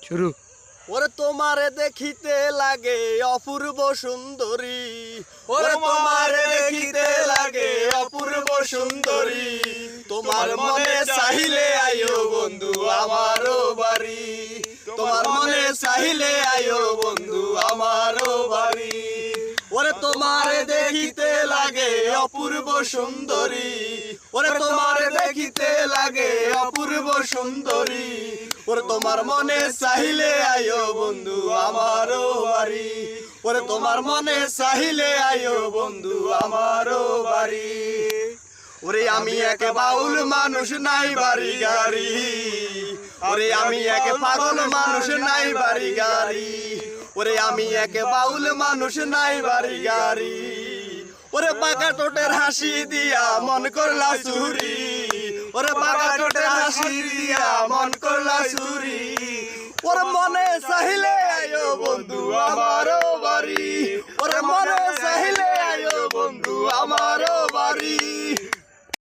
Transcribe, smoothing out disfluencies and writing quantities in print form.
শুরু। ওরে তোমারে দেখিতে লাগে অপূর্ব সুন্দরী, ওরে তোমারে দেখিতে লাগে অপূর্ব সুন্দরী। তোমার মনে চাহিলে আইও বন্ধু আমারও বাড়ি, তোমার মনে চাহিলে আইও বন্ধু আমারও বাড়ি। ওরে তোমারে দেখিতে লাগে অপূর্ব সুন্দরী, ওরে তোমারে দেখিতে লাগে অপূর্ব সুন্দরী। ওরে তোমার মনে চাহিলে আইও বন্ধু আমারও বাড়ি, ওরে তোমার মনে চাহিলে আইও বন্ধু আমারও বাড়ি। ওরে আমি এক বাউল মানুষ নাই বাড়ি গাড়ি, ওরে আমি এক পাগল মানুষ নাই বাড়ি গাড়ি। ওরে আমি এক বাউল মানুষ নাই বাড়ি গাড়ি। ওরে পাকা টোটের হাসি দিয়া মন করলা চুরি, ওরে পাকা টোটের হাসি দিয়া মন করলা চুরি। ওরে মনে চাহিলে